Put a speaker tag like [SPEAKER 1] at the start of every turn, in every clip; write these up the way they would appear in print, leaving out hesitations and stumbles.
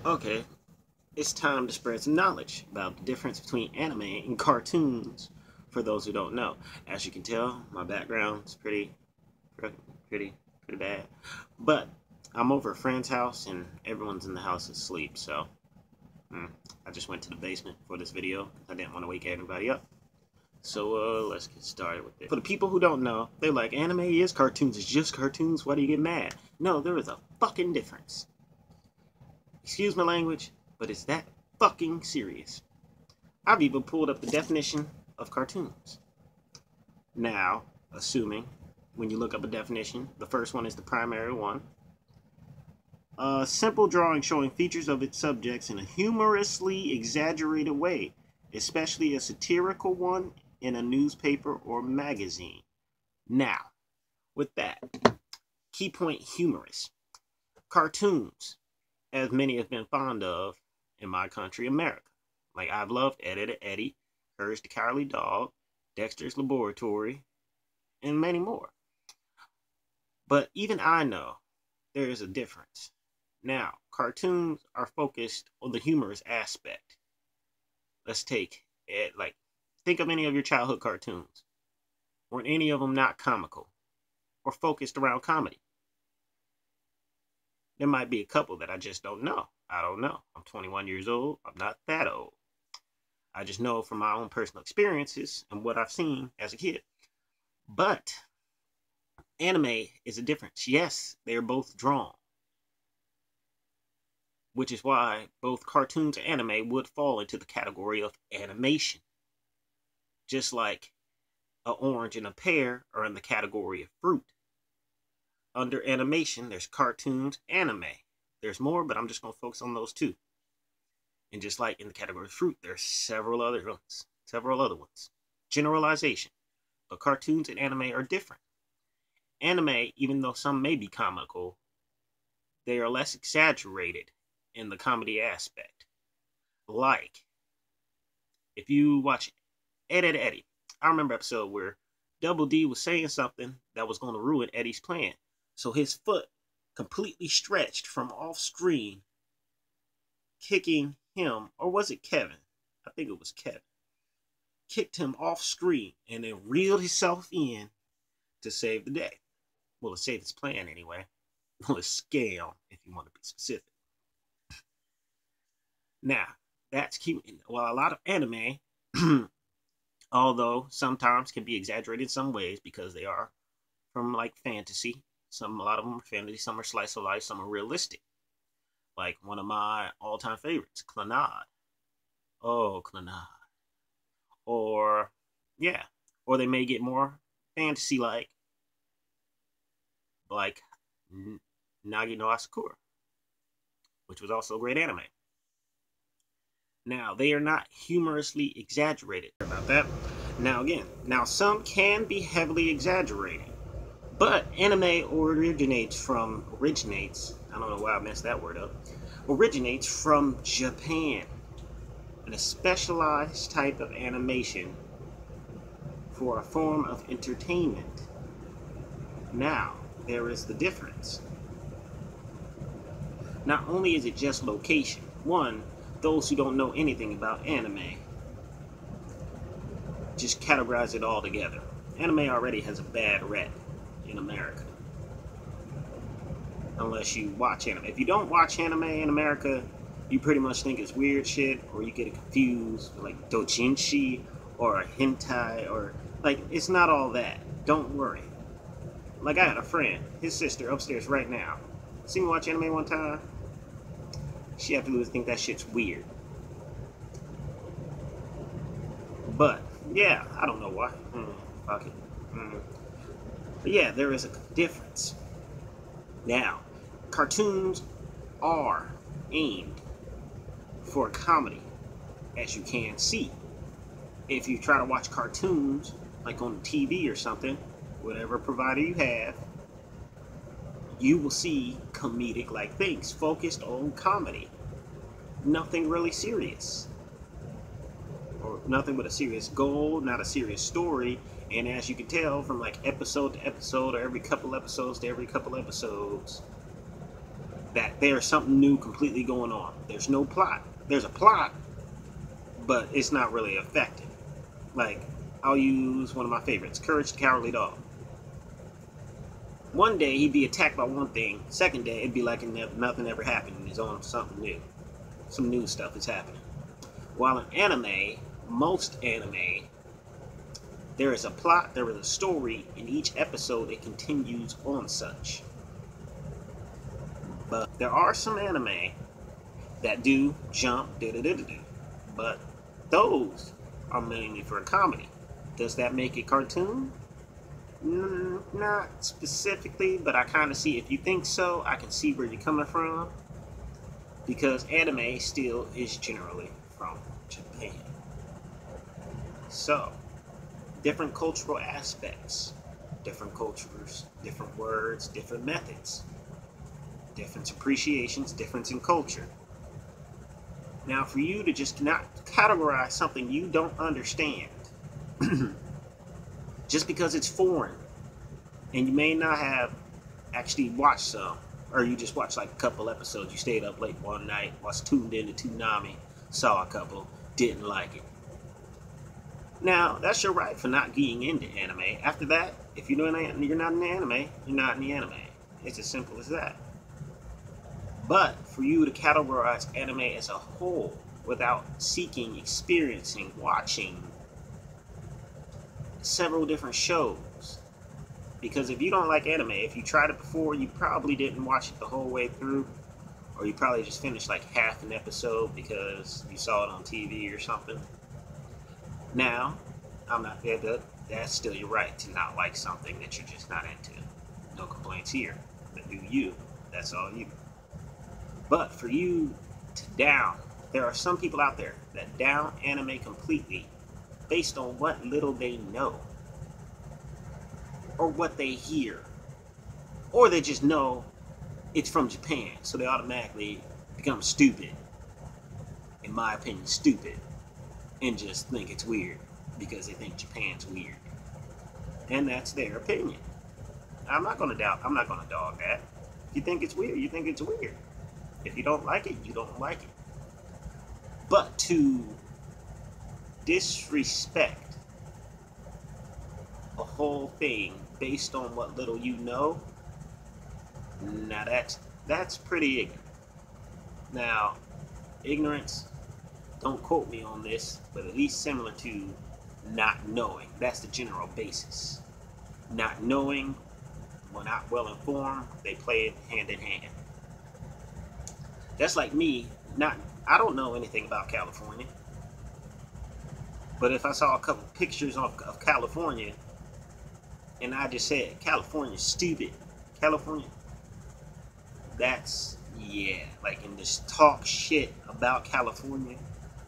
[SPEAKER 1] Okay, it's time to spread some knowledge about the difference between anime and cartoons for those who don't know. As you can tell, my background's pretty, pretty bad. But I'm over a friend's house and everyone's in the house asleep, so I just went to the basement for this video. I didn't want to wake anybody up. So let's get started with it. For the people who don't know, they're like, anime is cartoons, it's just cartoons, why do you get mad? No, there is a fucking difference. Excuse my language, but it's that fucking serious. I've even pulled up the definition of cartoons. Now, assuming when you look up a definition, the first one is the primary one. A simple drawing showing features of its subjects in a humorously exaggerated way, especially a satirical one in a newspaper or magazine. Now, with that, key point: humorous. Cartoons, as many have been fond of in my country, America. Like, I've loved Ed, Eddie, Courage the Cowardly Dog, Dexter's Laboratory, and many more. But even I know there is a difference. Now, cartoons are focused on the humorous aspect. Let's take it, like, think of any of your childhood cartoons. Were any of them not comical or focused around comedy? There might be a couple that I just don't know. I don't know. I'm 21 years old. I'm not that old. I just know from my own personal experiences and what I've seen as a kid. But anime is a difference. Yes, they are both drawn, which is why both cartoons and anime would fall into the category of animation. Just like an orange and a pear are in the category of fruit. Under animation, there's cartoons, anime. There's more, but I'm just going to focus on those two. And just like in the category of fruit, there's several other ones. Generalization. But cartoons and anime are different. Anime, even though some may be comical, they are less exaggerated in the comedy aspect. Like, if you watch Ed, Eddie, I remember an episode where Double D was saying something that was going to ruin Eddie's plan. So his foot completely stretched from off screen, kicking him, or was it Kevin? I think it was Kevin. Kicked him off screen and then reeled himself in to save the day. Well, to save his plan anyway. Well, a scam, if you want to be specific. Now, that's cute. Well, a lot of anime, although sometimes can be exaggerated in some ways because they are from like fantasy. A lot of them are fantasy, some are slice of life, some are realistic. Like one of my all-time favorites, Clannad. Oh, Clannad. Or, yeah. Or they may get more fantasy-like, like Nagi no Asakura, which was also a great anime. Now, they are not humorously exaggerated about that. Now, again, some can be heavily exaggerated. But anime originates, I don't know why I messed that word up, originates from Japan, and a specialized type of animation for a form of entertainment. Now, there is the difference. Not only is it just location. One, those who don't know anything about anime just categorize it all together. Anime already has a bad rep in America, unless you watch anime. If you don't watch anime in America, you pretty much think it's weird shit, or you get it confused with like doujinshi or a hentai, or like, it's not all that. Don't worry. Like, I had a friend, his sister upstairs right now, see me watch anime one time, she absolutely think that shit's weird. But yeah, I don't know why. Fuck it. But yeah, there is a difference. Now, cartoons are aimed for comedy, as you can see. If you try to watch cartoons, like on TV or something, whatever provider you have, you will see comedic-like things focused on comedy. Nothing really serious. Or nothing with a serious goal, not a serious story. And as you can tell from like episode to episode, or every couple episodes to every couple episodes, that there's something new completely going on. There's no plot. There's a plot, but it's not really effective. Like, I'll use one of my favorites, Courage the Cowardly Dog. One day he'd be attacked by one thing. Second day it'd be like nothing ever happened and he's on something new. Some new stuff is happening. While in anime, most anime, there is a plot, there is a story. In each episode it continues on such. But there are some anime that do jump, but those are mainly for a comedy. Does that make it cartoon? Not specifically, but I kind of see, if you think so, I can see where you're coming from, because anime still is generally from Japan. So, different cultural aspects, different cultures, different words, different methods, different appreciations, difference in culture. Now, for you to just not categorize something you don't understand just because it's foreign and you may not have actually watched some, or you just watched like a couple episodes, you stayed up late one night, was tuned into Toonami, saw a couple, didn't like it. Now, that's your right for not getting into anime. After that, if you're not in the anime, you're not in the anime. It's as simple as that. But for you to categorize anime as a whole without seeking, experiencing, watching several different shows, because if you don't like anime, if you tried it before, you probably didn't watch it the whole way through, or you probably just finished like half an episode because you saw it on TV or something. Now, I'm not there, but that's still your right to not like something that you're just not into. No complaints here. But do you. That's all you. But for you to down, there are some people out there that down anime completely based on what little they know, or what they hear, or they just know it's from Japan, so they automatically become stupid, in my opinion, stupid, and just think it's weird because they think Japan's weird. And that's their opinion. I'm not gonna dog that. If you think it's weird, you think it's weird. If you don't like it, you don't like it. But to disrespect a whole thing based on what little you know, now that's pretty ignorant. Now, ignorance, don't quote me on this, but at least similar to not knowing. That's the general basis. Not knowing, when not well informed, they play it hand in hand. That's like me, I don't know anything about California. But if I saw a couple pictures of California, and I just said, California's stupid. California, that's, yeah, like, and just talk shit about California.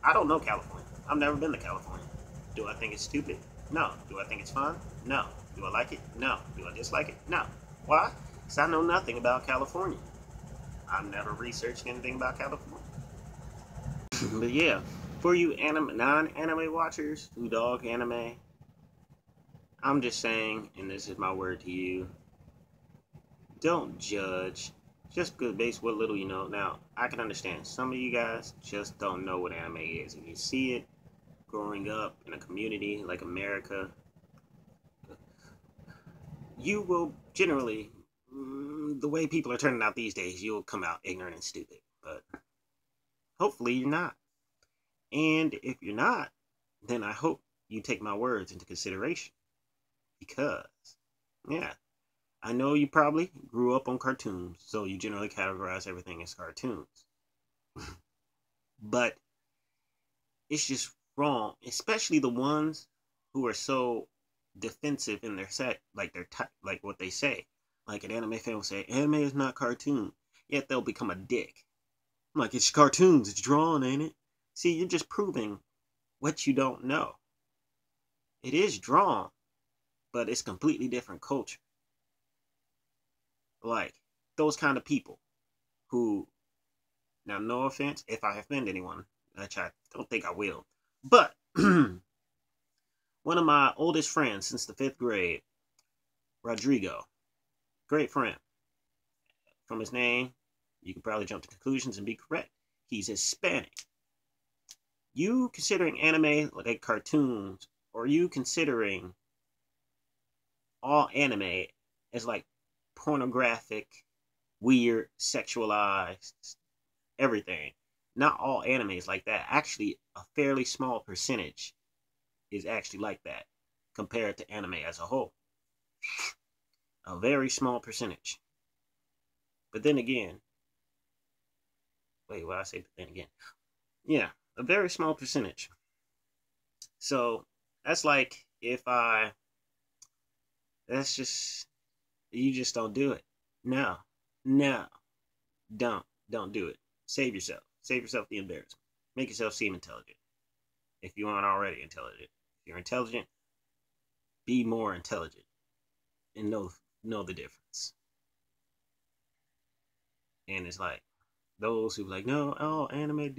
[SPEAKER 1] I don't know California. I've never been to California. Do I think it's stupid? No. Do I think it's fun? No. Do I like it? No. Do I dislike it? No. Why? Because I know nothing about California. I've never researched anything about California. But yeah, for you non-anime watchers who dog anime, I'm just saying, and this is my word to you, don't judge just because based what little you know. Now, I can understand some of you guys just don't know what anime is. If you see it growing up in a community like America, you will generally, the way people are turning out these days, you'll come out ignorant and stupid. But hopefully you're not. And if you're not, then I hope you take my words into consideration. Because, yeah, I know you probably grew up on cartoons, so you generally categorize everything as cartoons. But it's just wrong, especially the ones who are so defensive in their set, like like what they say. Like an anime fan will say, anime is not cartoon. Yet they'll become a dick. I'm like, it's cartoons, it's drawn, ain't it? See, you're just proving what you don't know. It is drawn, but it's completely different culture. Like, those kind of people who, now no offense if I offend anyone, which I don't think I will, but one of my oldest friends since the 5th grade, Rodrigo, great friend, from his name, You can probably jump to conclusions and be correct. He's Hispanic. You considering anime like cartoons, or you considering all anime as like pornographic, weird, sexualized, everything. Not all anime is like that. Actually, a fairly small percentage is actually like that compared to anime as a whole. A very small percentage. But then again, wait, what I say? But then again, yeah, a very small percentage. So that's like if that's just, you just don't do it. No, no, don't do it. Save yourself. Save yourself the embarrassment. Make yourself seem intelligent. If you aren't already intelligent, if you're intelligent, be more intelligent and know the difference. And it's like those who like, no, oh, anime,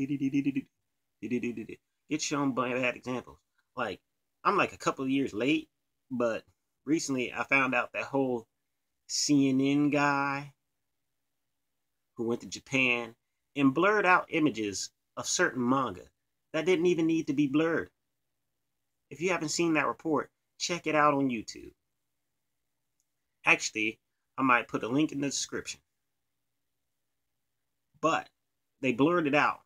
[SPEAKER 1] get shown by bad examples. Like, I'm like a couple of years late, but recently I found out that whole CNN guy who went to Japan and blurred out images of certain manga that didn't even need to be blurred. If you haven't seen that report, check it out on YouTube. Actually, I might put a link in the description. But they blurred it out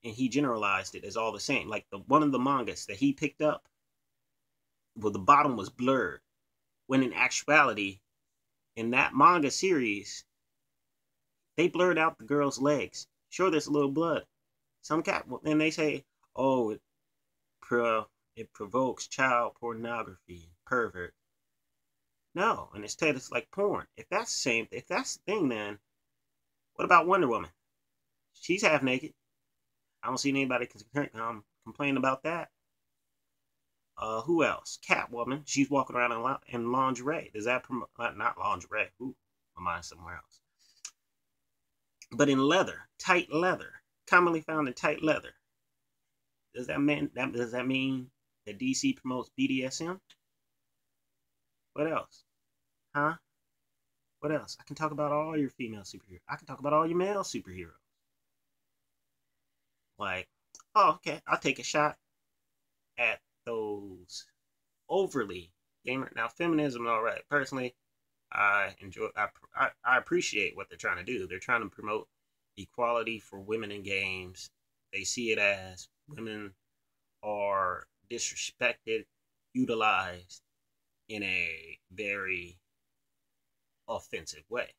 [SPEAKER 1] and he generalized it as all the same. Like one of the mangas that he picked up, well, the bottom was blurred. When in actuality, in that manga series, they blurred out the girl's legs. Sure, there's a little blood. Some cat, and they say, oh, it provokes child pornography, pervert. No, and instead it's like porn. If that's the thing, then what about Wonder Woman? She's half naked. I don't see anybody complain about that. Who else? Catwoman. She's walking around in lingerie. Does that promote? Not lingerie. Ooh, my mind's somewhere else. But in leather, tight leather, commonly found in tight leather. Does that mean that DC promotes BDSM? What else? Huh? What else? I can talk about all your female superheroes. I can talk about all your male superheroes. Like, oh, okay, I'll take a shot at those overly gamer. Now, feminism, all right. Personally, I enjoy. I appreciate what they're trying to do. They're trying to promote equality for women in games. They see it as women are disrespected, utilized in a very offensive way.